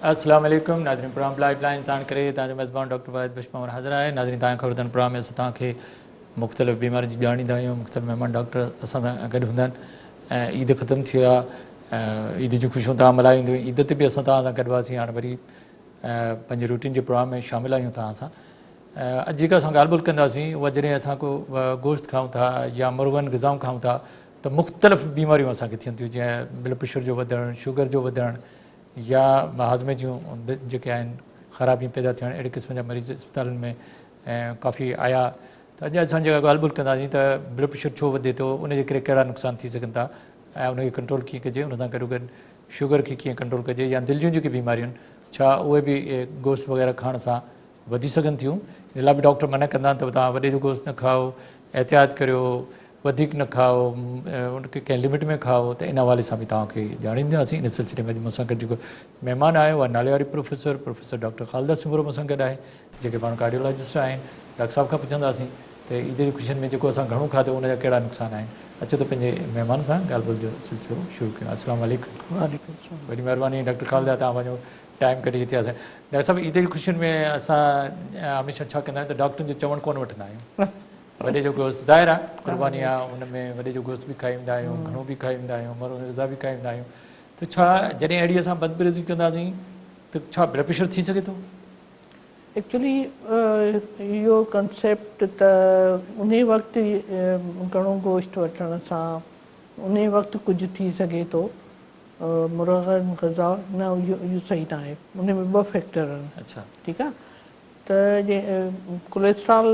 अस्सलाम वालेकुम नाज़रीन। प्रोग्राम लाइफ लाइन साण करे तव्हांजो मेज़बान डॉक्टर वाहिद बशमावर हाज़िर आहे। नाज़रीन, तव्हांखे ख़बर अथनि प्रोग्राम में असां तव्हांखे मुख़्तलिफ़ बीमारियुनि जी ॼाणींदा आहियूं। मुख़्तलिफ़ महिमान डॉक्टर असां सां गॾु हूंदा आहिनि ऐं ईद ख़तमु थी आहे, ईद जूं ख़ुशियूं तव्हां मल्हाईंदो। ईद ते बि असां तव्हां सां गॾु हुआसीं, हाणे वरी पंहिंजे रूटीन जे प्रोग्राम में शामिलु आहियूं तव्हां सां। अॼु जेका असां ॻाल्हि ॿोल कंदासीं उहा जॾहिं असां को गोश्त खाऊं था या मुर्गनि ग़िज़ाऊं खाऊं था त मुख़्तलिफ़ बीमारियूं असांखे थियनि थियूं, जीअं ब्लड प्रेशर जो वधणु, शुगर जो वधणु या हाज़मे जूं जेके आहिनि ख़राबियूं पैदा थियणु। अहिड़े क़िस्म जा मरीज़ इस्पतालुनि में काफ़ी आया। त अॼु असां जेका ॻाल्हि ॿोल कंदासीं त ब्लड प्रेशर छो वधे थो, उनजे करे कहिड़ा नुक़सान थी सघनि था ऐं उनखे कंट्रोल कीअं कजे, उन सां गॾोगॾु शुगर खे कीअं कंट्रोल कजे, या दिलि जूं जेके बीमारियूं आहिनि छा उहे बि गोश्त वग़ैरह खाइण सां वधी सघनि थियूं। इन लाइ बि डॉक्टर मना कंदा आहिनि त तव्हां वॾे जो गोश्त न खाओ, एहतियात करियो, वधीक न खाओ, उनखे कंहिं लिमिट में खाओ। त इन हवाले सां बि तव्हांखे ॼाणींदासीं। इन सिलसिले में मूंसां गॾु जेको महिमान आयो आहे नाले वारी प्रोफेसर डॉक्टर ख़ालिदा सुमरो मूंसां गॾु आहे, जेके पाण कार्डियोलॉजिस्ट आहिनि। डॉक्टर साहिब खां पुछंदासीं त ईद जी ख़ुशियुनि में जेको असां घणो खाधो उनजा कहिड़ा नुक़सान आहिनि। अचो त पंहिंजे महिमान सां ॻाल्हि ॿोल जो सिलसिलो शुरू कयूं। अस्सलाम वालेकुम। वॾी महिरबानी डॉक्टर ख़ालिदा, तव्हां पंहिंजो टाइम कढी हिते असां। डॉक्टर साहिबु, ईद जी ख़ुशियुनि में असां हमेशह छा कंदा आहियूं त डॉक्टरनि जो चवणु कोन वठंदा आहियूं। वॾे जो गोश्त ज़ाहिर आहे क़ुर्बानी आहे, हुन में वॾे जो गोश्त बि खाईंदा आहियूं, घणो बि खाईंदा आहियूं, मुर्ग ग़िज़ा बि खाईंदा आहियूं। त छा जॾहिं अहिड़ी असां बदपरहेज़ी कंदासीं त छा ब्लड प्रेशर थी सघे थो? एक्चुअली इहो कंसेप्ट त उन वक़्तु घणो गोश्त वठण सां उन वक़्तु कुझु थी सघे थो, मुर्गनि ग़िज़ा न, इहो सही न आहे। उन में ॿ फैक्टर आहिनि। अच्छा, ठीकु आहे। त कोलेस्ट्रॉल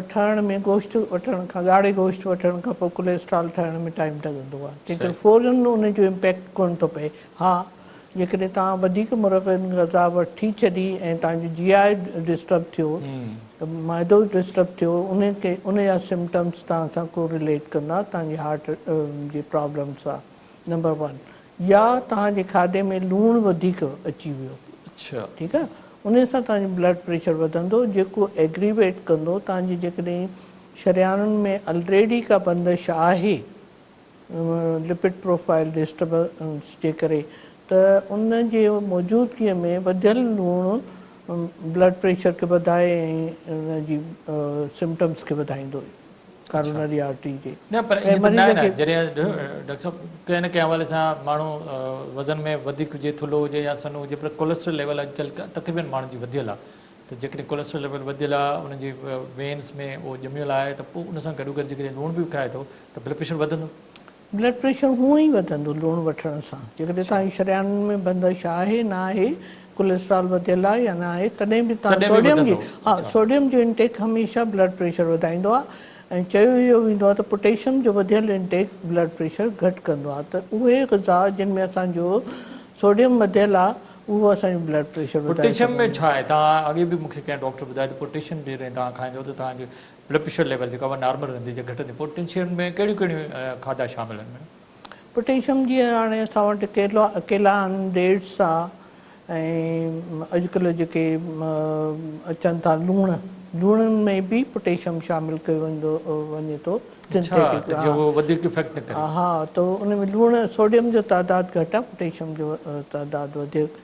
ठहण में गोश्त वठण खां, ॻाढ़े गोश्त वठण खां पोइ कोलेस्ट्रॉल ठहण में टाइम लॻंदो आहे, तंहिं करे फ़ौरन उनजो इम्पैक्ट कोन थो पए। हा, जेकॾहिं तव्हां वधीक मुर्गनि ग़िज़ा वठी छॾी ऐं तव्हांजो GI डिस्टर्ब थियो, त माइदो डिस्टर्ब थियो, उनजा सिम्टम्स तव्हां सां को रिलेट कंदा तव्हांजी हार्ट जी प्रॉब्लम सां, नंबर 1। या तव्हांजे खाधे में लूणु वधीक अची वियो, अच्छा, ठीकु आहे, उन सां तव्हांजो ब्लड प्रेशर वधंदो, जेको एग्रीवेट कंदो तव्हांजी जेकॾहिं शरियानुनि में ऑलरेडी का बंदिश आहे लिपिड प्रोफाइल डिस्टर्बेंस जे करे, त उन जे मौजूदगीअ में वधियल लूणु ब्लड प्रेशर खे वधाए ऐं उनजी सिम्टम्स खे वधाईंदो करोनरी आर्टरी जे। न पर ईअं त न आहे न, जॾहिं डॉक्टर साहिबु कंहिं न कंहिं हवाले सां माण्हू वज़न में वधीक हुजे, थुल्हो हुजे या सनो हुजे, पर कोलेस्ट्रॉल लेवल अॼुकल्ह तक़रीबन माण्हुनि जी वधियल आहे। त जेकॾहिं कोलेस्ट्रॉल लेवल वधियल आहे, उनजी वेन्स में उहो ॼमियल आहे, त पोइ उन सां गॾोगॾु जेकॾहिं लूणु बि खाए थो त ब्लड प्रेशर वधंदो। ब्लड प्रेशर हूअं ई वधंदो लूणु वठण सां। जेकॾहिं तव्हांजी शरियानुनि में बंदिश आहे न आहे, कोलेस्ट्रॉल वधियल आहे या न आहे, तॾहिं बि तव्हां सोडियम जी, हा, सोडियम जो इंटेक हमेशह ब्लड प्रेशर वधाईंदो आहे। ऐं चयो इहो वेंदो आहे त पोटेशियम जो वधियल इंटेक ब्लड प्रेशर घटि कंदो आहे। त उहे ग़िज़ा जिन में असांजो सोडियम वधियल आहे, उहो असांजो ब्लड प्रेशर वधाए। पोटेशियम में छा आहे? तव्हां अॻे बि मूंखे कंहिं डॉक्टर ॿुधायो त पोटेशियम जॾहिं तव्हां खाईंदो त तव्हांजो ब्लड प्रेशर लेवल जेका उहा नॉर्मल रहंदी, जे घटि पोटेशियम में कहिड़ियूं कहिड़ियूं खाधा शामिल आहिनि? पोटेशियम जीअं हाणे असां वटि केला आहिनि, डेट्स आहे, ऐं अॼुकल्ह जेके अचनि था लूणनि में बि पोटेशियम शामिलु कयो वेंदो वञे थो। हा, त उन में लूणु, सोडियम जो तइदादु घटि आहे, पोटेशियम जो तइदादु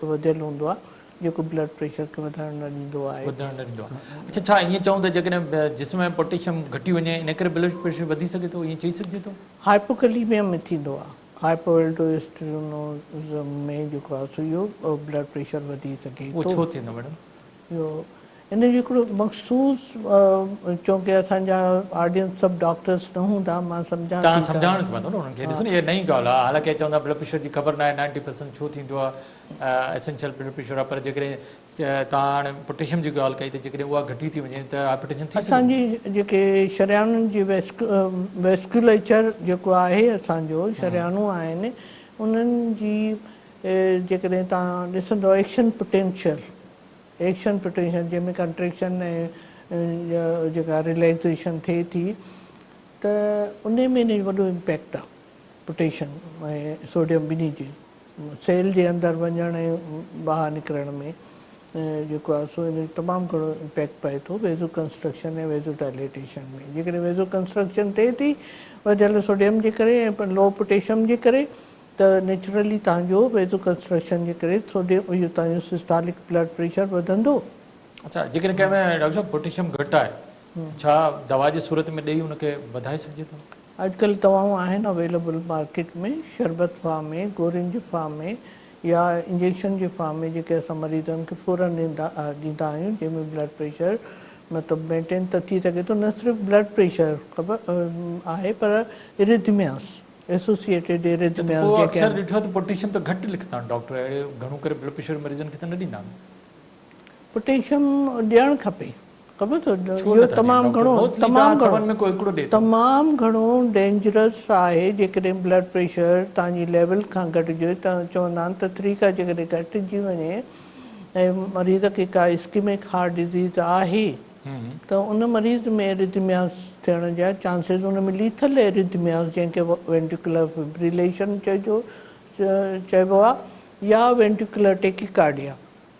वधियल हूंदो आहे, जेको ब्लड प्रेशर खे वधण न ॾींदो आहे। अच्छा, छा ईअं चऊं त जेकॾहिं जिस्म में पोटेशियम घटी वञे इन करे ब्लड प्रेशर वधी सघे थो, ईअं चई सघिजे थो? हाइपोकैलेमिया में थींदो आहे, हाइपोएल्डोस्टेरोनिज़म में जेको आहे सो इहो ब्लड प्रेशर वधी सघे थो। छो थींदो मैडम? इहो इन जो हिकिड़ो मख़सूस, छोकी असांजा ऑडियंस सभु डॉक्टर्स न हूंदा, मां सम्झां, तव्हां सम्झाइणो पवंदो न उन्हनि खे। ॾिसो न, इहा नई ॻाल्हि आहे। हालांकि चवंदा ब्लड प्रेशर जी ख़बर न आहे, 90% छो थींदो आहे, एसेंशियल ब्लड प्रेशर आहे, पर जेकॾहिं तव्हां हाणे पोटेशियम जी ॻाल्हि कई त जेकॾहिं उहा घटी थी वञे त हाइपरटेंशन थी सघे। असांजी जेके शरियानुनि जी वेस्कुलेचर जेको आहे, असांजो शरियानूं आहिनि, उन्हनि जी जेकॾहिं तव्हां ॾिसंदो एक्शन पोटेंशियल जंहिंमें कंट्रेक्शन ऐं जेका रिलैक्सेशन थिए थी, त उन में इन जो वॾो इम्पैक्ट आहे पोटेशियम ऐं सोडियम ॿिन्ही जी सेल जे अंदरि वञण ऐं ॿाहिरि निकिरण में जेको आहे सो इन जो तमामु घणो इम्पैक्ट पए थो वेज़ो कंस्ट्रक्शन ऐं वेज़ो डायलेटेशन में। जेकॾहिं वेज़ो कंस्ट्रक्शन थिए थी वधियल सोडियम जे करे ऐं लो पोटेशियम जे करे, त नेचुरली तव्हांजो वेज़ो कंस्ट्रक्शन जे करे सोडियम इहो तव्हांजो सिस्टोलिक ब्लड प्रेशर वधंदो। अच्छा, जेकॾहिं कंहिंमें डॉक्टर साहब पोटेशियम घटि आहे छा दवा जी सूरत में ॾेई हुनखे वधाए सघिजे थो? अॼुकल्ह दवाऊं आहिनि अवेलेबल मार्केट में, शरबत फॉर्म में, गोरियुनि जे फॉर्म में या इंजेक्शन जे फॉर्म में, जेके असां मरीज़नि खे फ़ौरन ॾींदा आहियूं, जंहिंमें ब्लड प्रेशर मतिलबु मेंटेन त थी सघे थो। न सिर्फ़ु ब्लड प्रेशर ख़बर आहे पर इरिथमियास एसोसिएटेड त इरिथमियास पोइ जेके अक्सर आहिनि। ॾिठो त पोटेशियम त घटि लिखंदा आहिनि डॉक्टर, अहिड़े घणो करे ब्लड प्रेशर मरीज़नि खे त न ॾींदा आहिनि। पोटेशियम ॾियणु खपे, ख़बर अथव छो इहो नथा ॾियनि तमामु डॉक्टर? घणो मोस्टली तव्हां सभनि में कोई हिकिड़ो ॾिए थो। तमामु घणो डेंजरस आहे। जेकॾहिं ब्लड प्रेशर तव्हांजी लेवल खां घटिजे त चवंदा आहिनि त 3 खां जेकॾहिं घटिजी वञे ऐं मरीज़ खे का इस्कीमिक हार्ट डिज़ीज़ आहे त उन मरीज़ में एरिथमियास थियण जा चांसिस, उन में लीथल एरिथमियास जंहिंखे वेंटिकुलर फिब्रिलेशन चइबो आहे या वेंटिकुलर टेकिकार्डिया,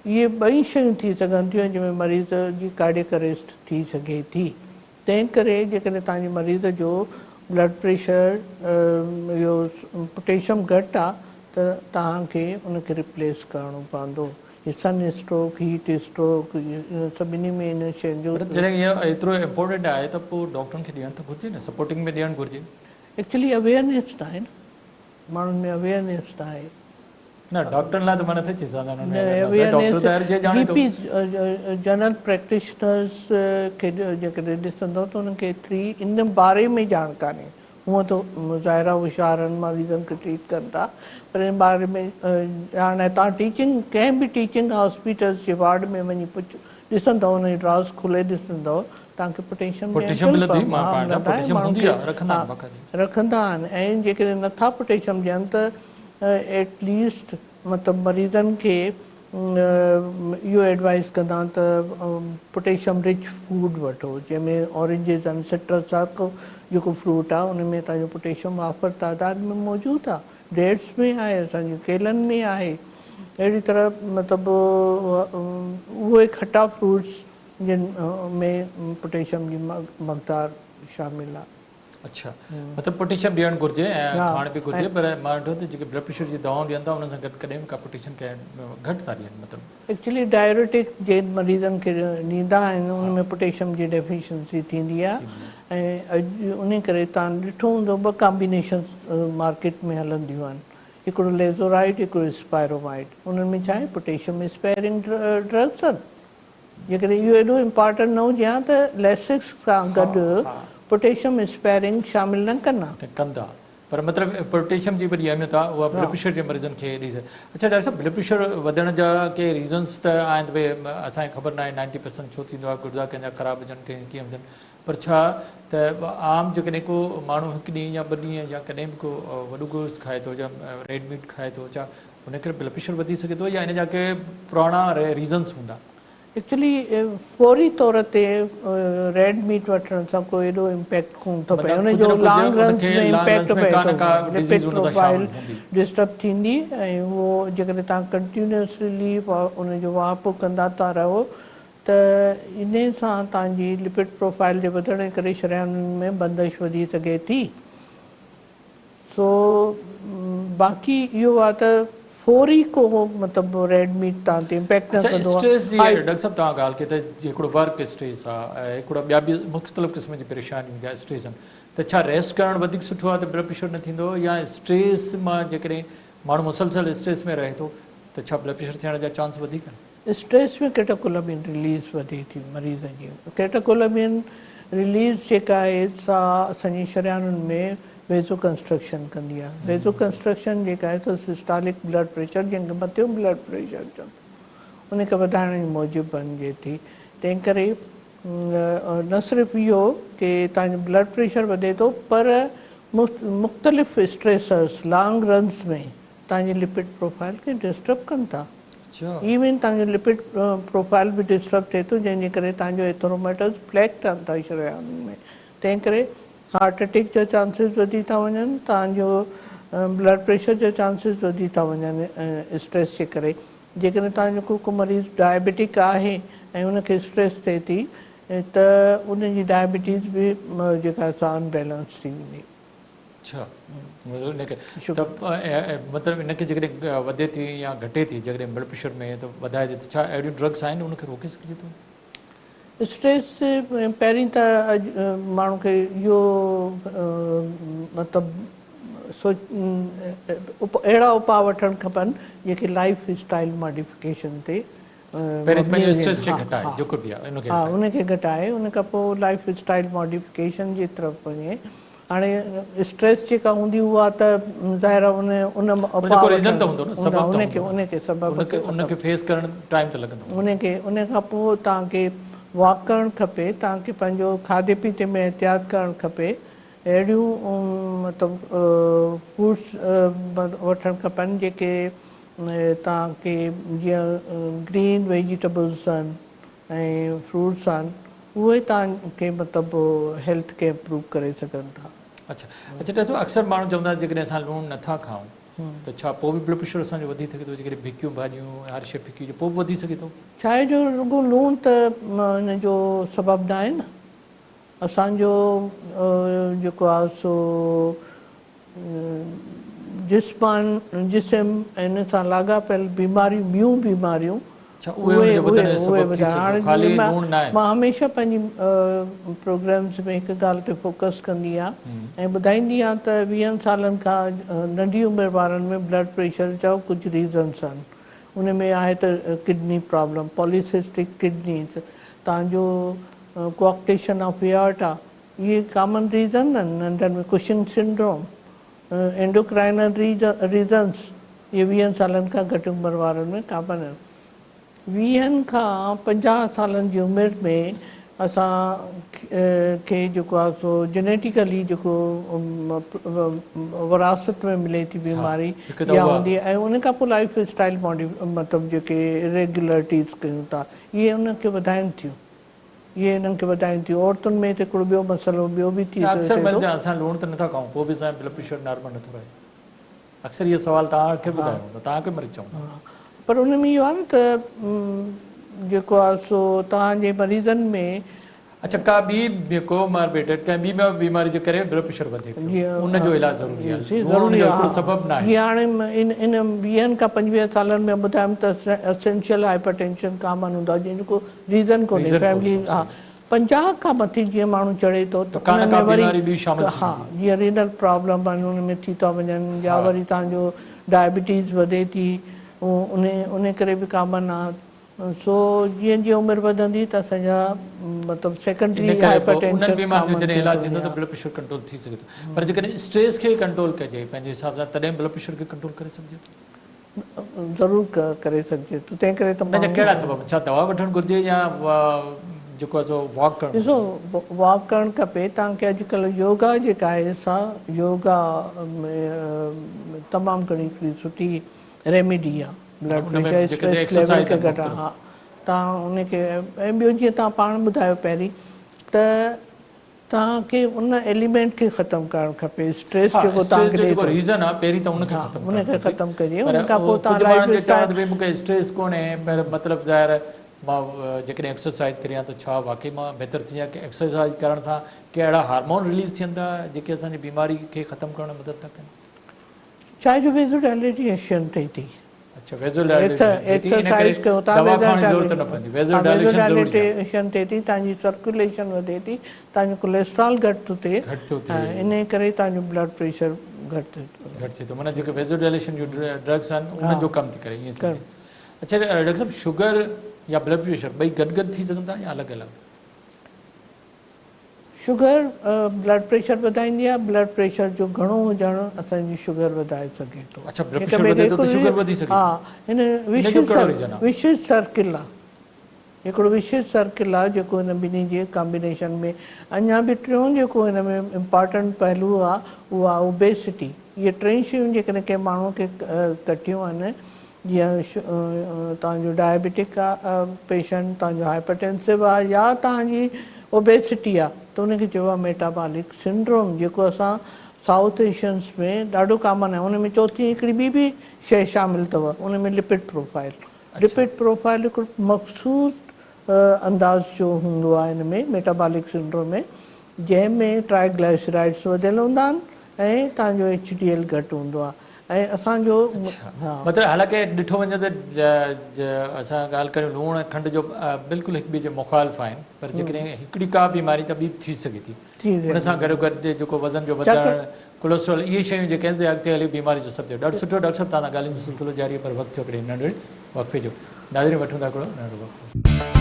इहे ॿई शयूं थी सघनि थियूं जंहिंमें मरीज़ जी कार्डियक अरेस्ट थी सघे थी। तंहिं करे जेकॾहिं तव्हांजे मरीज़ जो ब्लड प्रेशर इहो पोटेशियम घटि आहे त तव्हांखे उनखे रिप्लेस करिणो पवंदो। सन स्ट्रोक, हीट स्ट्रोक, सभिनी में इन शयुनि जो जॾहिं इहो एतिरो इम्पोर्टेंट आहे त पोइ डॉक्टरनि खे ॾियणु त घुरिजे न, सपोर्टिंग में ॾियणु घुरिजे। एक्चुअली अवेयरनेस न आहे न, माण्हुनि में अवेयरनेस न आहे। न डॉक्टरनि लाइ त मां नथी चई सघां, अवेयरनेस डॉक्टर त ॼाणे थो। बीपी जनरल प्रैक्टिशनर्स खे जेकॾहिं ॾिसंदो त उन्हनि खे एतिरी इन बारे में ॼाण कान्हे। हूअं त ज़ाहिरा होशियार आहिनि, मरीज़नि खे ट्रीट कनि था, पर इन बारे में ॼाण आहे। तव्हां टीचिंग कंहिं बि टीचिंग हॉस्पिटल्स जे वार्ड में वञी ॾिसंदव, उन जी ड्रास खोले ॾिसंदव, तव्हांखे पोटेशियम रखंदा आहिनि। ऐं जेकॾहिं नथा पोटेशियम ॾियनि त एटलीस्ट मतिलबु मरीज़नि खे इहो एडवाइस कंदा त पोटेशियम रिच फूड वठो, जंहिंमें ऑरेंजिस आहिनि, सिट्रस आहे जेको फ्रूट आहे, उन में तव्हांजो पोटेशियम वाफ़र तादाद में मौजूदु आहे। डेट्स में आहे, असांजे केलनि में आहे। अहिड़ी तरह मतिलबु उहे खटा फ्रूट्स जिन में पोटेशियम जी मक़दार शामिल आहे। अच्छा, मतिलबु पोटेशियम ॾियणु घुरिजे ऐं खाइण बि घुरिजे, पर मां ॾिठो त जेके ब्लड प्रेशर जी दवाऊं ॾियनि था उन्हनि सां गॾु कॾहिं बि का पोटेशियम घटि था ॾियनि। मतिलबु एक्चुअली डायबिटिक जे मरीज़नि खे ॾींदा आहिनि, उन में पोटेशियम जी डेफिशिएंसी थींदी आहे। ऐं अॼु उन करे तव्हां ॾिठो हूंदो 2 कॉम्बिनेशन मार्केट में हलंदियूं आहिनि, हिकिड़ो लेज़ोराइड, हिकिड़ो स्पायरोमाइड। उन्हनि में छा आहे, पोटेशियम स्पेयरिंग ड्रग्स आहिनि। जेकॾहिं इहो एॾो इम्पॉर्टेंट न हुजे हा त लेसिक्स सां गॾु पोटेशियम स्पेयरिंग शामिल न कंदा। पर मतिलबु पोटेशियम जी वॾी अहमियत आहे, उहा ब्लड प्रेशर जे मरीज़नि खे ॾेई सघे। अच्छा डॉक्टर साहब, ब्लड प्रेशर वधण जा के रीज़न्स त आहिनि, भई असांखे ख़बर न आहे 90% छो थींदो आहे, गुर्दा कंहिंजा ख़राबु हुजनि, कंहिं कीअं हुजनि, पर छा त आम जेकॾहिं को माण्हू 1 ॾींहुं या 2 ॾींहं या कॾहिं बि को वॾो गोश्त खाए थो या रेड मीट खाए थो, छा हुनखे ब्लड प्रेशर वधी सघे थो या इन जा के पुराणा रीज़न्स हूंदा? एक्चुअली फौरी तौर ते रेड मीट वठण सां कोई एॾो इम्पैक्ट कोन थो पए, उनजो लॉन्ग रन्स में इम्पैक्ट पए थो, लिपिड प्रोफाइल डिस्टर्ब थींदी। ऐं उहो जेकॾहिं तव्हां कंटिन्यूअसली उनजो वाहपो कंदा था रहो त इन सां तव्हांजी लिपिड प्रोफाइल जे वधण जे करे शरियानुनि में बंदिश वधी सघे थी। सो बाक़ी इहो आहे त फौरी को मतिलबु रेड मीट तव्हां ते इम्पैक्ट न कंदो आहे। स्ट्रेस जी डॉक्टर साहब तव्हां ॻाल्हि कई त हिकिड़ो वर्क स्ट्रेस आहे ऐं हिकिड़ा ॿिया बि मुख़्तलिफ़ क़िस्म जी परेशानियूं या स्ट्रेस आहिनि, त छा रेस्ट करणु वधीक सुठो आहे त ब्लड प्रेशर न थींदो, या स्ट्रेस मां जेकॾहिं माण्हू मुसलसल स्ट्रेस में रहे थो त छा ब्लड प्रेशर थियण जा चांस वधीक आहिनि? स्ट्रेस में कैटेकोलामिन रिलीज़ वधे थी मरीज़ जी। कैटेकोलामिन रिलीज़ जेका आहे सा असांजी शरियानुनि में वेज़ो कंस्ट्रक्शन कंदी आहे। वेज़ो कंस्ट्रक्शन जेका आहे त सिस्टोलिक ब्लड प्रेशर, जंहिंखे मथियो ब्लड प्रेशर चवंदा, उनखे वधाइण जी मूजिबि बणिजे थी। तंहिं करे न सिर्फ़ु इहो कि तव्हांजो ब्लड प्रेशर वधे थो, पर मुख़्तलिफ़ स्ट्रेसर्स लॉन्ग रन्स में तव्हांजी लिपिड प्रोफाइल खे डिस्टर्ब कनि था। इवन तव्हांजो लिपिड प्रोफाइल बि डिस्टर्ब थिए थो, जंहिंजे करे तव्हांजो एथरोमेटर्स फ्लैक ठहनि था शरियानुनि में। तंहिं करे हार्ट अटैक जा चांसिस वधी था वञनि, तव्हांजो ब्लड प्रेशर जा चांसिस वधी था वञनि स्ट्रेस जे करे। जेकॾहिं तव्हांजो को मरीज़ डायबिटिक आहे ऐं उनखे स्ट्रेस थिए थी त उनजी डायबिटीज़ बि जेका अनबैलेंस थी वेंदी। अच्छा इनखे त मतिलबु इनखे जेकॾहिं वधे थी या घटे थी जेकॾहिं ब्लड प्रेशर में त वधाए थी त छा अहिड़ियूं ड्रग्स आहिनि उनखे रोके सघिजे थो? स्ट्रेस पहिरीं त माण्हू खे इहो मतिलबु अहिड़ा उपाउ वठणु खपनि जेके लाइफ स्टाइल मॉडिफिकेशन ते पहिरीं त पंहिंजो स्ट्रेस खे घटाए जेको बि आहे उनखे हा उनखे घटाए उन खां पोइ लाइफ स्टाइल मॉडिफिकेशन जी तरफ़ वञे। हाणे स्ट्रेस जेका हूंदी उहा त ज़ाहिर आहे उनखे फेस करणु टाइम त लॻंदो। उन खां पोइ तव्हांखे वॉक करणु खपे, तव्हांखे पंहिंजो खाधे पीते में एहतियात करणु खपे, अहिड़ियूं मतिलबु फ्रूट्स वठणु खपनि जेके तव्हांखे जीअं ग्रीन वेजिटेबल्स आहिनि ऐं फ्रूट्स आहिनि उहे तव्हांखे मतिलबु हेल्थ खे इम्प्रूव करे सघनि था। अच्छा ॾिसो अक्सर माण्हू चवंदा जेकॾहिं असां लूणु नथा खाऊं त छा पोइ बि ब्लड प्रेशर असांजो वधी सघे थो? जेकॾहिं फिकियूं भाॼियूं हर शइ फिकी हुजे पोइ बि वधी सघे थो? चांहि जो रुॻो लूणु त हिन जो सबबु न आहे न। असांजो जेको आहे सो जिस्म हिन सां लाॻापियल बीमारियूं ॿियूं बीमारियूं मां हमेशह पंहिंजी प्रोग्राम्स में हिकु ॻाल्हि ते फोकस कंदी आहियां ऐं ॿुधाईंदी आहियां त 20 सालनि खां नंढी उमिरि वारनि में ब्लड प्रेशर जा कुझु रीज़न्स आहिनि। उन में आहे त किडनी प्रॉब्लम, पॉलीसिस्टिक किडनीज़, तव्हांजो कोऑक्टेशन ऑफ एआर्टा, इहे कॉमन रीज़न आहिनि नंढनि में। कुशिंग सिंड्रोम, एंडोक्राइनल रीज़न्स, इहे 20 सालनि खां घटि उमिरि वारनि में कॉमन आहिनि। 20 खां 50 सालनि जी उमिरि में असां खे जेको आहे सो जेनेटिकली जेको विरासत में मिले थी बीमारी इहा हूंदी आहे ऐं उन खां पोइ लाइफ स्टाइल मतिलबु जेके रेगुलरिटीज़ कयूं था इहे उनखे वधाइनि थियूं। इहे इन्हनि खे वधाइनि थियूं। औरतुनि में त हिकिड़ो ॿियो मसइलो ॿियो बि थी सघे असां लूणु त नथा खाऊं पोइ बि असांजो ब्लड प्रेशर नॉर्मल नथो रहे। अक्सर इहो सवाल तव्हांखे ॿुधायूं त तव्हांखे मरीज़ चऊं पर उन में इहो आहे न त जेको आहे सो तव्हांजे मरीज़नि में अच्छा का ॿी कोमॉर्बिडिटी कंहिं ॿी बीमारी जे करे ब्लड प्रेशर वधे उनजो इलाज ज़रूरी आहे, सबबु न आहे। जीअं हाणे इन 20 खां 25 सालनि में ॿुधायमि त एसेंशियल हाइपरटेंशन कॉमन हूंदो आहे जंहिंजो रीज़न कोन्हे फैमिली। हा 50 खां मथे जीअं माण्हू चढ़े थो त हा जीअं रीनल प्रॉब्लम आहिनि उन में थी था वञनि या वरी तव्हांजो डायबिटीज़ वधे थी उन करे बि कॉमन आहे। सो जीअं जीअं उमिरि वधंदी त असांजा मतिलबु सेकेंडरी हाइपरटेंशन जॾहिं इलाज थींदो त ब्लड प्रेशर कंट्रोल थी सघे थो। पर जेकॾहिं स्ट्रेस खे कंट्रोल कजे पंहिंजे हिसाब सां तॾहिं ब्लड प्रेशर खे कंट्रोल करे सघिजे थो? ज़रूरु करे सघिजे थो। तंहिं करे त कहिड़ा सबब, छा दवा वठणु घुरिजे या जेको आहे सो वॉक करणु? ॾिसो वॉक करणु खपे तव्हांखे। अॼुकल्ह योगा जेका आहे सा योगा तमामु घणी हिकिड़ी सुठी रेमेडी आहे ब्लड प्रेशर लेवल खे घटाइण। हा तव्हां उनखे ऐं ॿियो जीअं तव्हां पाण ॿुधायो पहिरीं त तव्हांखे उन एलिमेंट खे ख़तमु करणु खपे। स्ट्रेस जेको तव्हांखे रीज़न आहे पहिरीं त उनखे ख़तमु कजे। उन खां पोइ तव्हां मूंखे स्ट्रेस कोन्हे पर मतिलबु ज़ाहिर मां जेकॾहिं एक्सरसाइज़ करियां त छा वाक़ई मां बहितरु थी वञा की एक्सरसाइज़ करण सां के अहिड़ा हार्मोन रिलीज़ थियनि था जेके असांजी बीमारी खे ख़तमु करण में मदद था कनि? चाहे जो वेज़ोडाइलेशन थिए थी। अच्छा वेज़ोडाइलेशन कयो था, वेज़ोडाइलेशन थिए थी, तव्हांजी सर्कुलेशन वधे थी, तव्हांजो कोलेस्ट्रॉल घटि थो थिए, इन करे तव्हांजो ब्लड प्रेशर घटि थिए थो। माना जेके वेज़ोडाइलेशन जूं ड्रग्स आहिनि उन्हनि जो कमु थी करे ईअं। अच्छा डॉक्टर साहब शुगर या ब्लड प्रेशर ॿई गॾु गॾु थी सघनि था या अलॻि अलॻि? शुगर ब्लड प्रेशर वधाईंदी आहे। ब्लड प्रेशर जो घणो हुजणु असांजी शुगर वधाए सघे थो। अच्छा ब्लड प्रेशर वधे थो त शुगर वधी सघे थो? हा हिन विशिष्ट सर्किल आहे, हिकिड़ो विशिष्ट सर्किल आहे जेको हिन ॿिन्ही जे कॉम्बिनेशन में। अञा बि टियों जेको हिन में इम्पॉर्टेंट पहलू आहे उहो आहे ओबेसिटी। इहे टे शयूं जेकॾहिं कंहिं माण्हू खे कटियूं आहिनि जीअं तव्हांजो डायबिटिक आहे पेशेंट, तव्हांजो हाइपरटेंसिव आहे या तव्हांजी ओबेसिटी आहे त उनखे चइबो आहे मेटाबॉलिक सिंड्रोम जेको असां साउथ एशियन्स में ॾाढो कॉमन आहे। उन में चौथी हिकिड़ी ॿी बि शइ शामिलु अथव, उन में लिपिड प्रोफाइल। लिपिड प्रोफाइल हिकिड़ो मख़सूस अंदाज़ जो हूंदो आहे हिन में मेटाबॉलिक सिंड्रोम में, जंहिंमें ट्राइग्लाइसराइड्स वधियल हूंदा आहिनि ऐं तव्हांजो HDL घटि हूंदो आहे ऐं असांजो हा मतिलबु हालांकि ॾिठो वञे त असां ॻाल्हि करियूं लूणु ऐं खंड जो बिल्कुलु हिक ॿिए जे मुखालिफ़ आहिनि पर जेकॾहिं हिकिड़ी का बीमारी त ॿी थी सघे थी उन सां गॾो गॾु जेको वज़न जो वधणु कोलेस्ट्रॉल इहे शयूं जेके आहिनि अॻिते हली बीमारी जो सबबु ॾाढो सुठो डॉक्टर साहब तव्हां सां ॻाल्हियुनि जो सिलसिलो जारी आहे पर वक़्तु थियो हिकिड़े नंढड़े वक़फ़े जो नाज़रीन वठूं था हिकिड़ो नंढो वक़्फ़ो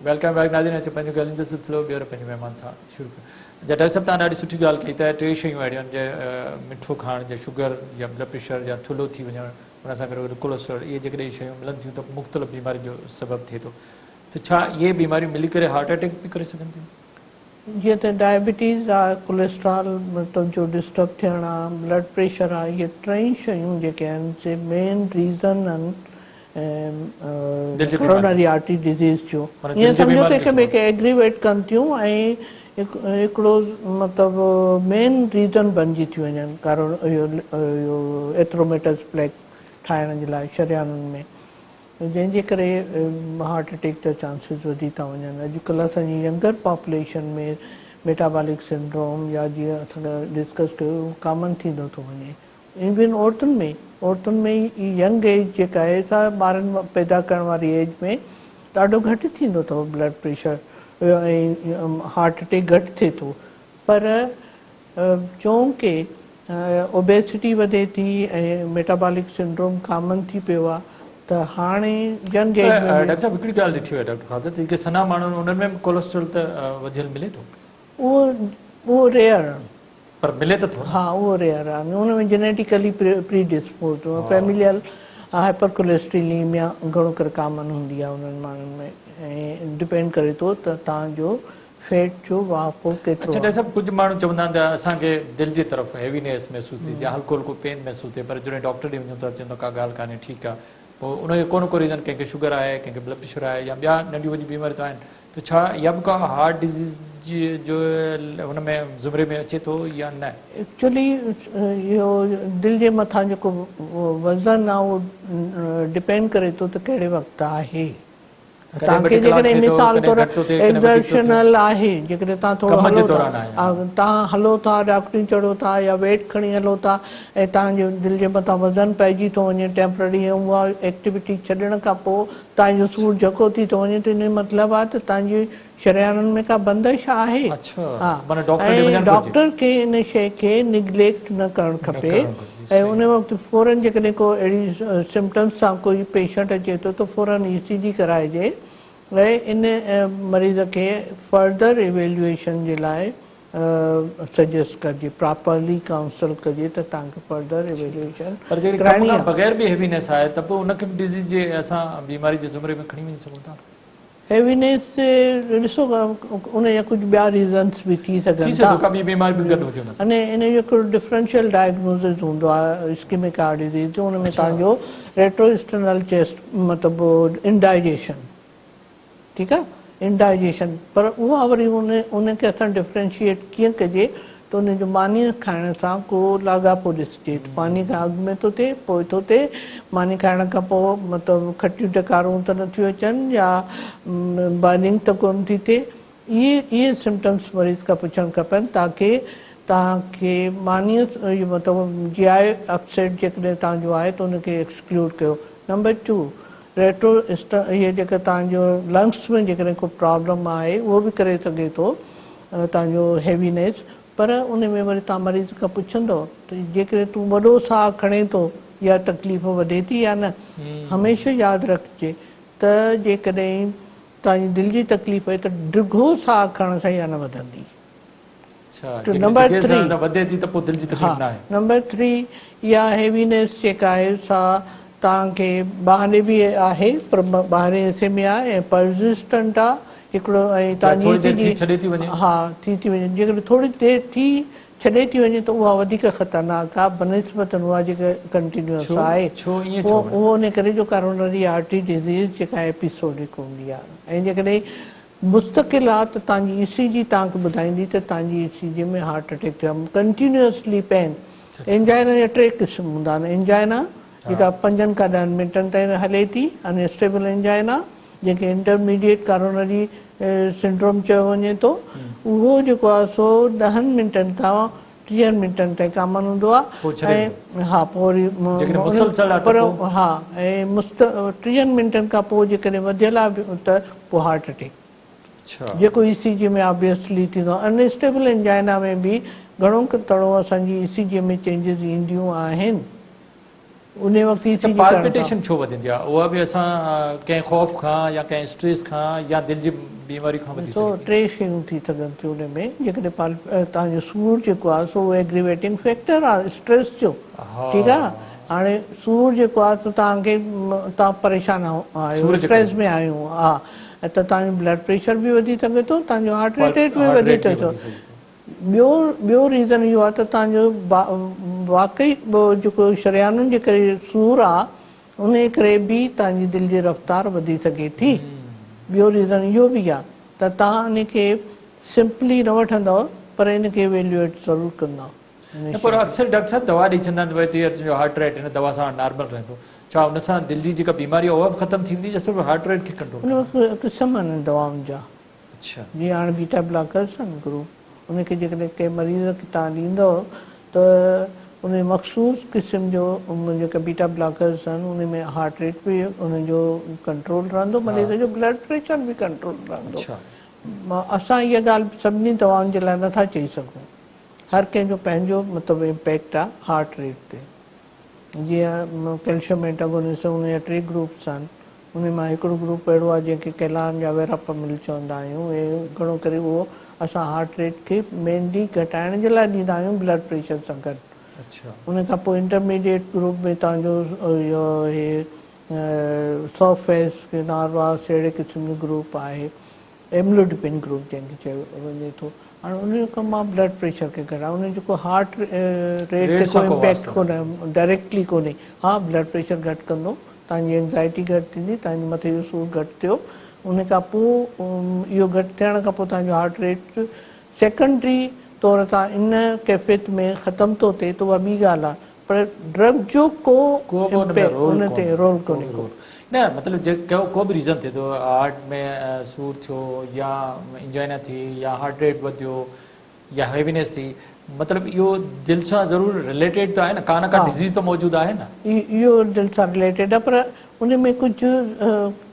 वेलकम बैक नाज़रीन अचो पंहिंजो ॻाल्हियुनि जो सिलसिलो ॿियो पंहिंजे महिमान सां शुरू कयूं डॉक्टर साहब तव्हां ॾाढी सुठी ॻाल्हि कई त टे शयूं अहिड़ियूं आहिनि जे मिठो खाइण जे शुगर या ब्लड प्रेशर या थुल्हो थी वञणु उन सां गॾु गॾु कोलेस्ट्रॉल इहे जेकॾहिं शयूं मिलनि थियूं त मुख़्तलिफ़ बीमारियुनि जो सबबु थिए थो त छा इहे बीमारियूं मिली करे हार्ट अटैक बि करे सघनि थियूं जीअं त डायबिटीज़ आहे कोलेस्ट्रॉल मतिलबु जो डिस्टर्ब थियणु आहे ब्लड प्रेशर आहे इहे टई शयूं जेके आहिनि से मेन रीज़न आहिनि कोरोनरी आर्टरी डिज़ीज़ जो ईअं सम्झो त हिक ॿिए खे एग्रीवेट कनि थियूं ऐं हिकिड़ो मतिलबु मेन रीज़न बणिजी थी वञनि इहो एथ्रोमेटस प्लेक ठाहिण जे लाइ शरियाननि में जंहिंजे करे हार्ट अटैक जा चांसिस वधी था वञनि अॼुकल्ह असांजी यंगर पॉपुलेशन में मेटाबॉलिक सिंड्रोम या जीअं असां डिस्कस कयो कॉमन थींदो थो वञे इवन औरतुनि में ई यंग एज जेका आहे सा ॿारनि पैदा करण वारी एज में ॾाढो घटि थींदो अथव ब्लड प्रेशर ऐं हार्ट अटैक घटि थिए थो पर चऊं की ओबेसिटी वधे थी ऐं मेटाबॉलिक सिंड्रोम कॉमन थी पियो आहे त हाणे यंग एज में डॉक्टर साहब हिकिड़ी ॻाल्हि ॾिठी आहे डॉक्टर खां जेके सना माण्हू उन्हनि में कोलेस्ट्रॉल त वधियल मिले थो उहो रेयर आहे पर मिले त थो हा उहो रेयर आहे हुन में genetically predispose familial hypercholesterolemia घणो करे कॉमन हूंदी आहे उन्हनि माण्हुनि में ऐं डिपेंड करे थो त तव्हांजो फैट जो वापो केतिरो अच्छा डॉक्टर साहब कुझु माण्हू चवंदा आहिनि त असांखे दिलि जी तरफ़ हैवीनेस महसूसु थी या हल्को हल्को पेन महसूसु थिए पर जॾहिं डॉक्टर ॾे वञूं त चवंदो का ॻाल्हि कान्हे ठीकु आहे पोइ उनजो को रीज़न कंहिंखे शुगर आहे कंहिंखे ब्लड प्रेशर आहे या ॿिया नंढियूं वॾियूं बीमारियूं त आहिनि त छा इहा बि का हार्ट डिज़ीज़ जो हुन में ज़ुमरे में अचे थो या न एक्चुअली इहो दिलि जे मथां जेको वज़न आहे उहो डिपेंड करे थो त कहिड़े वक़्तु आहे तव्हांखे जेकॾहिं मिसाल तौरु एक्ज़र्शनल आहे जेकॾहिं तव्हां थोरो हलो था तव्हां हलो था डॉक्टरी चढ़ो था या वेट खणी हलो था ऐं तव्हांजे दिलि जे मथां वज़न पइजी थो वञे टेम्पररी ऐं उहा एक्टिविटी छॾण खां पोइ तव्हांजो सूरु जको थी थो वञे त इन जो मतिलबु आहे त तव्हांजी शरियाननि में का बंदिश आहे हा ऐं डॉक्टर खे इन शइ खे निग्लेक्ट न करणु खपे ऐं उन वक़्तु फ़ौरन जेकॾहिं को अहिड़ी सिम्टम्स सां कोई पेशेंट अचे थो त फ़ौरन ECG कराइजे ऐं इन मरीज़ खे फर्दर इवेल्युएशन जे लाइ सजेस्ट कजे प्रॉपरली काउंसल कजे त तव्हांखे फर्दर इवेल्युएशन कराइणी आहे बग़ैर बि हैवीनेस आहे त पोइ उनखे बि डिज़ीज़ जे असां बीमारी जे ज़ुमरे में खणी वञी सघूं था हैवीनेस ॾिसो उनजा कुझु ॿिया रीज़न्स बि थी सघनि था अने इन जो हिकिड़ो डिफरेंशियल डायग्नोसिस हूंदो आहे इस्केमिक हार्ट डिज़ीज़ उन में तव्हांजो रेट्रोस्टर्नल चेस्ट मतिलबु इनडाइजेशन ठीकु आहे इनडाइजेशन पर उहा वरी उनखे असां डिफ्रेंशिएट कीअं कजे त उनजो मानी खाइण सां को लाॻापो ॾिसिजे त मानी खां अॻु में थो थिए पोइ थो थिए मानी खाइण खां पोइ मतिलबु खटियूं टकारूं त नथियूं अचनि या बर्निंग त कोन थी थिए इहे सिम्टम्स मरीज़ खां पुछणु खपनि ताकी तव्हांखे मानीअ मतिलबु GI अपसेट जेकॾहिं तव्हांजो आहे त उनखे एक्सक्लूड कयो नंबर 2 इहे जेका तव्हांजो लंग्स में जेकॾहिं को प्रॉब्लम आहे उहो बि करे सघे थो तव्हांजो हैवीनेस पर उन में वरी तव्हां मरीज़ खां पुछंदव त जेकॾहिं तूं वॾो साहु खणे थो या तकलीफ़ वधे थी या न हमेशह यादि रखिजे त जेकॾहिं तव्हांजी दिलि जी तकलीफ़ आहे त डिघो साहु खणण सां या न वधंदी नंबर 3 इहा हैवीनेस जेका आहे सा तव्हांखे ॿाहिरि बि आहे पर ॿाहिरि हिसे में आहे ऐं परसिस्टेंट आहे हिकिड़ो ऐं तव्हांजी हा थी वञे जेकॾहिं थोरी देरि थी छॾे थी वञे त उहा वधीक ख़तरनाक आहे बनिस्बत उहा जेका कंटिन्यूअस आहे छो ईअं उहो छो उहो इन करे जो करोनरी आर्टरी डिज़ीज़ जेका एपिसोडिक हूंदी आहे ऐं जेकॾहिं मुस्तक़िल आहे त तव्हांजी ECG तव्हांखे ॿुधाईंदी त तव्हांजी ECG में हार्ट अटैक थियो आहे कंटिन्यूअसली पेन एंजाइना जा 3 क़िस्म हूंदा आहिनि एंजाइना जेका 5 खां 10 मिंटनि ताईं हले थी अनस्टेबल एंजाइना जंहिंखे इंटरमीडिएट करोनरी सिंड्रोम चयो वञे थो उहो जेको आहे सो 10 मिंटनि खां 30 मिंटनि ताईं कॉमन हूंदो आहे ऐं हा पोइ वरी पर हा ऐं 30 मिंटनि खां पोइ जेकॾहिं वधियल आहे त पोइ हार्ट अटैक जेको ECG में ऑब्वियसली थींदो आहे अनस्टेबल एंजाइना में बि घणो तड़ो असांजी ECG में चेंजिस ईंदियूं आहिनि उन वक़्तु ECG पाल्पिटेशन छो वधंदी आहे उहा बि असां कंहिं ख़ौफ़ खां या कंहिं स्ट्रेस खां या दिलि जी बीमारी खां वधी सघे 3 शयूं थी सघनि थियूं उन में जेकॾहिं तव्हांजो सूर जेको आहे सो एग्रीवेटिंग फैक्टर आहे स्ट्रेस जो ठीकु आहे हाणे सूर जेको आहे त तव्हां परेशान आहियो स्ट्रेस में आहियो हा ऐं त तव्हांजो ब्लड प्रेशर बि वधी सघे थो तव्हांजो हार्ट रेट बि वधी थो ॿियो रीज़न इहो आहे त तव्हांजो वाक़ई जेको शरियानुनि जे करे सूर आहे उन करे बि तव्हांजी दिलि जी रफ़्तार वधी सघे थी ॿियो रीज़न इहो बि आहे त तव्हां इन खे सिंपली न वठंदव पर इन खे इवेल्युएट ज़रूरु कंदव पर अक्सर डॉक्टर साहब दवा ॾेई छॾंदा आहिनि भई तुंहिंजो हार्ट रेट हिन दवा सां नॉर्मल रहंदो छा उन सां दिलि जी जेका बीमारी आहे उहा बि ख़तमु थींदी या सिर्फ़ु हार्ट रेट खे कंट्रोल उन क़िस्म आहिनि दवाउनि जा जीअं हाणे बीटा ब्लॉकर्स आहिनि ग्रुप उनखे जेकॾहिं कंहिं मरीज़ खे तव्हां ॾींदव त उन मख़सूस क़िस्म जो जेका बीटा ब्लॉकर्स आहिनि उन में हार्ट रेट बि उनजो कंट्रोल रहंदो मरीज़ जो ब्लड प्रेशर बि कंट्रोल रहंदो असां इहा ॻाल्हि सभिनी दवाउनि जे लाइ नथा चई सघूं हर कंहिंजो पंहिंजो मतिलबु इम्पैक्ट आहे हार्ट रेट ते जीअं कैल्शियम एंटागोनिस्ट उन जा 3 ग्रुप्स आहिनि उन मां हिकिड़ो ग्रुप अहिड़ो आहे जंहिंखे कैलान या वेरापामिल चवंदा आहियूं ऐं घणो करे उहो असां हार्ट रेट खे मेनली घटाइण जे लाइ ॾींदा आहियूं ब्लड प्रेशर सां गॾु उन खां पोइ इंटरमीडिएट ग्रुप में तव्हांजो इहो सॉफेस नारवास अहिड़े क़िस्म जो ग्रुप आहे एम्लोडिपिन ग्रुप जंहिंखे चयो वञे थो हाणे उन खां मां ब्लड प्रेशर खे घटायां उन जेको हार्ट रेट ते को इम्पैक्ट कोन्हे डायरेक्टली कोन्हे हा ब्लड प्रेशर घटि कंदो तव्हांजी एंज़ाइटी घटि थींदी तव्हांजे मथे जो सूरु घटि थियो उन खां पोइ इहो घटि थियण खां पोइ तव्हांजो हार्ट रेट सेकेंडरी तौर तां इन कैफ़ियत में ख़तमु थो थिए त उहा ॿी ॻाल्हि आहे पर ड्रग जो उन ते रोल कोन्हे न मतिलबु को बि रीज़न थिए थो हार्ट में सूर थियो या इंजाइना थी या हार्ट रेट वधियो या हैवीनेस थी मतिलबु इहो दिलि सां ज़रूरु रिलेटेड त आहे न का डिज़ीज़ त मौजूदु आहे न इहो दिलि सां रिलेटेड आहे पर उन में कुझु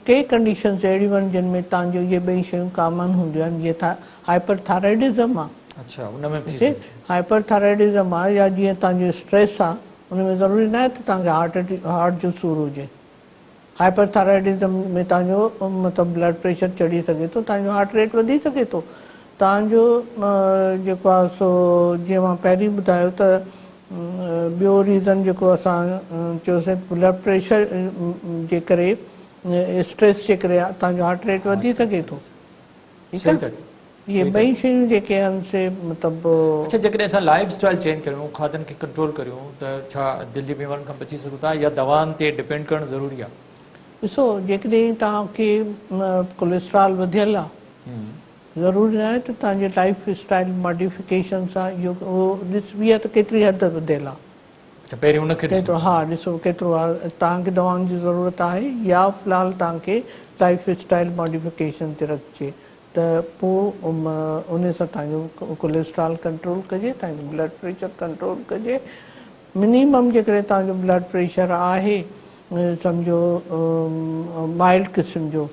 के कंडीशन्स अहिड़ियूं आहिनि जिन में तव्हांजो इहे 2 शयूं कॉमन हूंदियूं आहिनि जीअं हाइपरथायराइडिज़म आहे अच्छा उन में थी सघे हाइपरथायराइडिज़म आहे या जीअं तव्हांजो स्ट्रेस आहे उन में ज़रूरी न आहे त तव्हांखे हार्ट जो सूरु हुजे हाइपरथायराइडिज़म में तव्हांजो मतिलबु ब्लड प्रेशर चढ़ी सघे थो तव्हांजो हार्ट रेट वधी सघे थो तव्हांजो जेको आहे सो जीअं मां पहिरीं ॿुधायो त ॿियो रीज़न जेको असां चयोसीं ब्लड प्रेशर जे करे स्ट्रेस जे करे तव्हांजो हार्ट रेट वधी सघे थो ठीकु आहे इहे 2 शयूं जेके आहिनि से मतिलबु अच्छा जेकॾहिं असां लाइफ स्टाइल चेंज करियूं खाधनि खे कंट्रोल करियूं त छा दिलि जी बीमारियुनि खां बची सघूं था या दवाउनि ते डिपेंड करणु ज़रूरी आहे ॾिसो जेकॾहिं तव्हांखे कोलेस्ट्रॉल वधियल आहे ज़रूरी न आहे त तव्हांजे लाइफ स्टाइल मॉडिफिकेशन सां इहो उहो ॾिसबी आहे त केतिरी हद वधियल आहे पहिरीं उनखे केतिरो हा ॾिसो केतिरो आहे तव्हांखे दवाउनि जी ज़रूरत आहे या फ़िलहालु तव्हांखे लाइफ स्टाइल मॉडिफिकेशन ते रखिजे त पोइ उन सां तव्हांजो कोलेस्ट्रॉल कंट्रोल कजे तव्हांजो ब्लड प्रेशर कंट्रोल कजे मिनिमम जेकॾहिं तव्हांजो ब्लड प्रेशर आहे सम्झो माइल्ड क़िस्म जो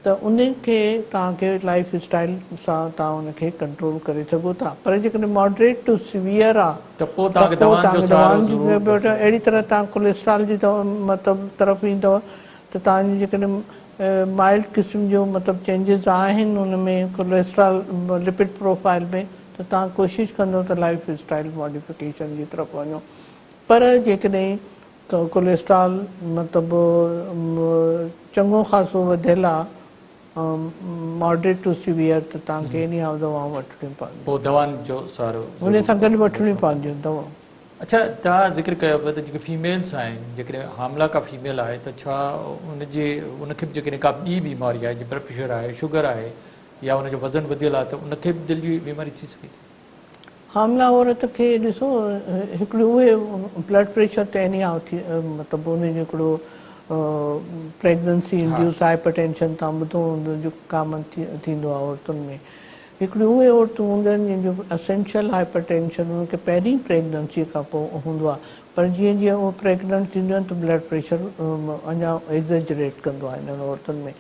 त उन खे तव्हांखे लाइफ स्टाइल सां तव्हां उनखे कंट्रोल करे सघो था पर जेकॾहिं मॉडरेट टू सीवियर आहे त पोइ तव्हांखे दवाउनि जी अहिड़ी तरह तव्हां कोलेस्ट्रॉल जी मतिलबु तरफ़ ईंदव त तव्हांजी जेकॾहिं माइल्ड क़िस्म जो मतिलबु चेंजिस आहिनि उन में कोलेस्ट्रॉल लिपिड प्रोफाइल में त तव्हां कोशिशि कंदव त लाइफ स्टाइल मॉडिफिकेशन जी तरफ़ वञो पर जेकॾहिं कोलेस्ट्रॉल मतिलबु चङो ख़ासो वधियल आहे मॉडरेट टू सीवियर त तव्हांखे इन हाउ दवाऊं वठणियूं पवंदियूं, पोइ दवाउनि जो सहारो उन सां गॾु वठणियूं पवंदियूं दवाऊं। अच्छा, तव्हां ज़िक्र कयो पिया त जेके फीमेल्स आहिनि, जेकॾहिं हामला का फीमेल आहे त छा उनखे बि जेकॾहिं का ॿी बीमारी आहे, जीअं ब्लड प्रेशर आहे, शुगर आहे, या उनजो वज़न वधियल आहे, त उनखे बि दिलि जी बीमारी थी सघे थी? हामला औरत खे ॾिसो हिकिड़ी उहे ब्लड प्रेशर त एनी हाउ थी, मतिलबु उन जो हिकिड़ो प्रेगनेंसी इंड्यूस हाइपरटेंशन तव्हां ॿुधो हूंदो जो कॉमन थींदो आहे औरतुनि में। हिकिड़ी उहे औरतूं हूंदियूं आहिनि जंहिंजो असेंशियल हाइपरटेंशन उनखे पहिरीं प्रेगनेंसी खां पोइ हूंदो आहे, पर जीअं जीअं उहो प्रेगनेंट थींदियूं आहिनि त ब्लड प्रेशर अञा एग्ज़ेजरेट कंदो आहे इन्हनि औरतुनि में।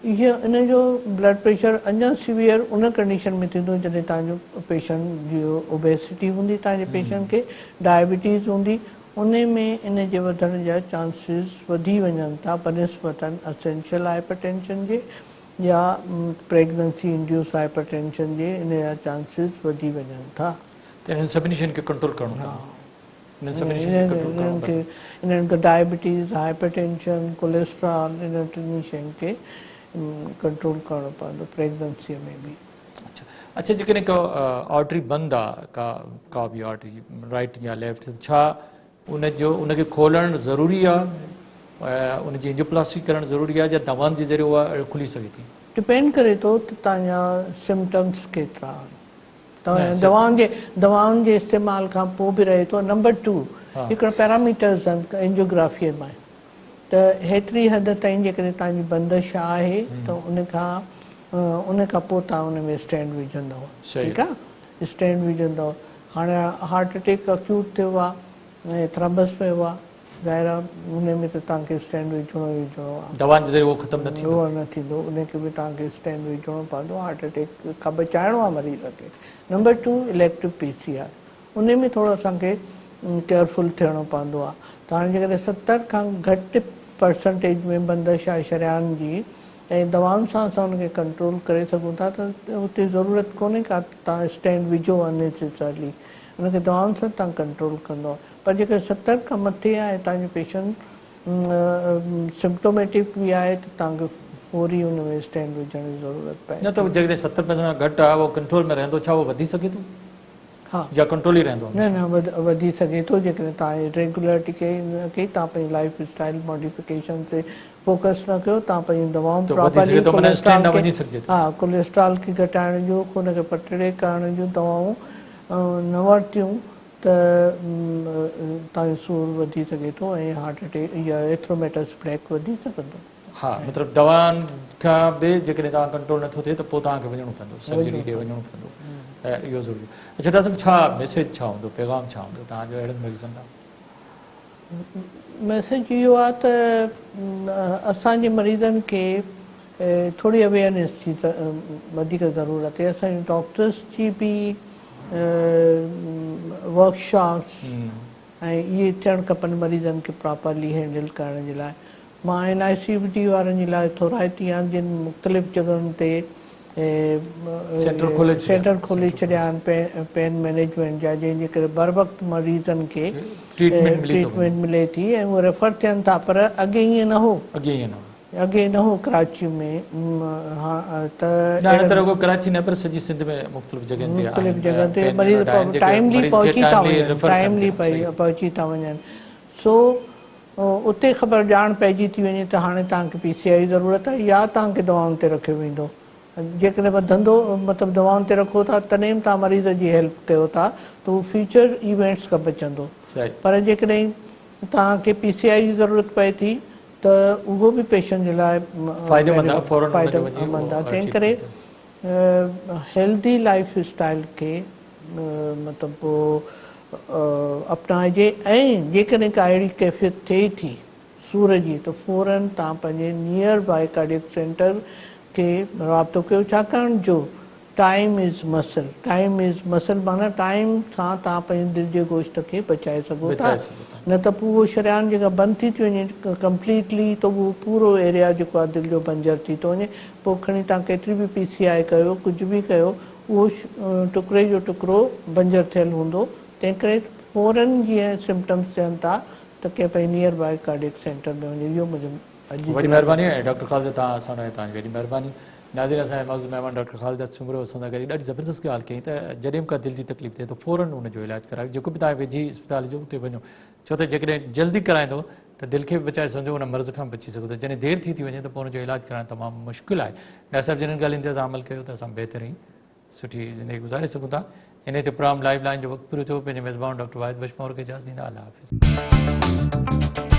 इन जो ब्लड प्रेशर अञा सीवियर उन कंडीशन में थींदो जॾहिं तव्हांजो पेशेंट जी ओबेसिटी हूंदी, तव्हांजे पेशेंट खे डायबिटीज़ हूंदी, उन में इन जे वधण जा चांसिस वधी वञनि था बनिस्बतन असेंशियल हाइपरटेंशन जे या प्रेगनेंसी इंड्यूस हाइपरटेंशन जे, इन जा चांसिस वधी वञनि था। त इन्हनि सभिनी शयुनि खे कंट्रोल करणो पवंदो। इन्हनि खे डायबिटीज़, हाइपरटेंशन, कोलेस्ट्रॉल, इन टिनी शयुनि खे कंट्रोल करणो पवंदो प्रेगनेंसीअ में बि। अच्छा, जेकॾहिं को आर्टरी बंदि आहे, का बि आर्टरी राइट या लेफ्ट, छा उनखे खोलणु ज़रूरी आहे, उनजी एंजियोप्लास्टी करणु ज़रूरी आहे, या दवाउनि जे ज़रिए उहा खुली सघे थी? डिपेंड करे थो त तव्हांजा सिम्टम्स केतिरा आहिनि। दवाउनि जे इस्तेमाल खां पोइ बि रहे थो। नंबर 2 हिकिड़ा पैरामीटर्स आहिनि एंजियोग्राफीअ में, त हेतिरी हद ताईं जेकॾहिं तव्हांजी बंदिश आहे त उन खां पोइ तव्हां उन में स्टेंट विझंदव, ठीकु आहे, स्टेंट विझंदव। हाणे हार्ट अटैक अक्यूट थियो आहे ऐं थ्रम्बस पियो आहे, ज़ाहिर आहे उन में त तव्हांखे स्टेंट विझणो ई विझणो आहे, दवाउनि जे ज़रिए उहो ख़तमु न थींदो, उनखे बि तव्हांखे स्टेंट विझणो पवंदो, हार्ट अटैक खां बचाइणो आहे मरीज़ खे। नंबर 2 इलेक्टिव PCR, उन में थोरो असांखे केयरफुल थियणो पवंदो आहे। त हाणे जेकॾहिं 70 खां घटि परसेंटेज में बंदिश आहे शरियान जी ऐं दवाउनि सां असां उनखे कंट्रोल करे सघूं था, त उते ज़रूरत कोन्हे का तव्हां स्टेंट विझो अननेसेसरली, उनखे दवाउनि सां तव्हां कंट्रोल कंदो। पर जेकर 70 खां मथे आहे तव्हांजो पेशेंट सिम्प्टोमेटिक बि आहे त तव्हांखे फौरी हुन में स्टेंट विझण जी ज़रूरत पए। न त जेकॾहिं 70% खां घटि आहे, उहो कंट्रोल में रहंदो, छा उहो वधी सघे थो? हा, या कंट्रोल ई रहंदो? न वधी सघे थो जेकॾहिं तव्हां रेगुलरिटी खे तव्हां पंहिंजी लाइफ स्टाइल मॉडिफिकेशन ते फोकस न कयो, तव्हां पंहिंजी दवाऊं प्रॉपर्ली, हा, कोलेस्ट्रॉल खे घटाइण जो, खून खे पतले करण जूं दवाऊं न वरितियूं त तव्हांजो सूरु वधी सघे थो ऐं हार्ट अटैक या एथ्रोमेटोस्प्लेक वधी सघंदो। हा, मतिलबु दवाउनि खां बि जेकॾहिं तव्हां कंट्रोल नथो थिए त पोइ तव्हांखे वञिणो पवंदो, सर्जरी ॾे वञिणो पवंदो, इहो ज़रूरी। अच्छा, डॉक्टर साहिब, छा मैसेज छा हूंदो, पैगाम छा हूंदो तव्हांजो अहिड़नि मरीज़नि लाइ? मैसेज इहो आहे त असांजे मरीज़नि खे थोरी अवेयरनेस जी वधीक ज़रूरत आहे। असांजे डॉक्टर्स जी बि वर्कशॉप्स ऐं इहे थियणु खपनि मरीज़नि खे प्रॉपरली हैंडल करण जे लाइ। मां NICVT वारनि जे लाइ थोरा हिते आहिनि जिन मुख़्तलिफ़ जॻहियुनि ते सेंटर खोले छॾिया आहिनि पेन मैनेजमेंट जा, जंहिंजे करे बर वक़्तु मरीज़नि खे ट्रीटमेंट मिले थी ऐं उहे रेफर थियनि था। पर अॻे ईअं न हो, अॻे न हो कराची में, त कराची न पर सॼी सिंध में मुख़्तलिफ़ जॻह ते मरीज़ टाइमली पहुची था वञनि। सो उते ख़बर ॼाण पइजी थी वञे त हाणे तव्हांखे PCI जी ज़रूरत आहे या तव्हांखे दवाउनि ते रखियो वेंदो। जेकॾहिं धंधो मतिलबु दवाउनि ते रखो था तॾहिं बि तव्हां मरीज़ जी हेल्प कयो था त उहो फ्यूचर इवेंट्स खां बचंदो। पर जेकॾहिं तव्हांखे PCI जी ज़रूरत पए थी त उहो बि पेशेंट जे लाइ फ़ाइदेमंद आहे। तंहिं करे हेल्दी लाइफ स्टाइल खे मतिलबु अपनाइजे ऐं जेकॾहिं का अहिड़ी कैफ़ियत थिए थी सूर जी त फ़ौरन तव्हां पंहिंजे नियर बाए कार्डियक सेंटर खे राब्तो कयो, छाकाणि जो टाइम इज़ मसल माना टाइम सां तव्हां पंहिंजे दिलि जे गोश्त खे बचाए सघो था। न त पोइ उहो शरियान जेका बंदि थी वञे कंप्लीटली त उहो पूरो एरिया जेको आहे दिलि जो बंजर थी थो वञे। पोइ खणी तव्हां केतिरी बि PCI कयो, कुझु बि कयो, उहो टुकड़े जो टुकड़ो बंजर थियलु हूंदो। तंहिं करे फ़ौरन जीअं सिम्टम्स थियनि था त कंहिं पंहिंजे नियर बाए कार्डियक सेंटर में वञे, इहो मुंहिंजो वॾी महिरबानी आहे डॉक्टर ख़ालिद तव्हां असां वटि तव्हांजी वॾी महिरबानी नाज़रीन असांजे मौज़ूद महिमान डॉक्टर ख़ालिद सुमरो असां सां गॾु ॾाढी ज़बरदस्त ॻाल्हि कई त जॾहिं बि का दिलि जी तकलीफ़ थिए त फ़ौरन हुनजो इलाजु करायो जेको बि तव्हां वेझी इस्पताल जो उते वञो छो त जेकॾहिं जल्दी कराईंदो त दिलि खे बि बचाए सघो हुन मर्ज़ खां बची सघो था जॾहिं देरि थी वञे त पोइ हुनजो इलाजु कराइणु तमामु मुश्किल आहे डॉक्टर साहिब जिन ॻाल्हियुनि ते असां अमल कयो त असां बहितरीन सुठी ज़िंदगी गुज़ारे सघूं था इन ते प्रोग्राम लाइव लाइन जो वक़्तु पूरो थियो पंहिंजे मेज़बान डॉक्टर वाहिद बशमौर खे इजाज़त ॾींदा अल्लाह हाफ़िज़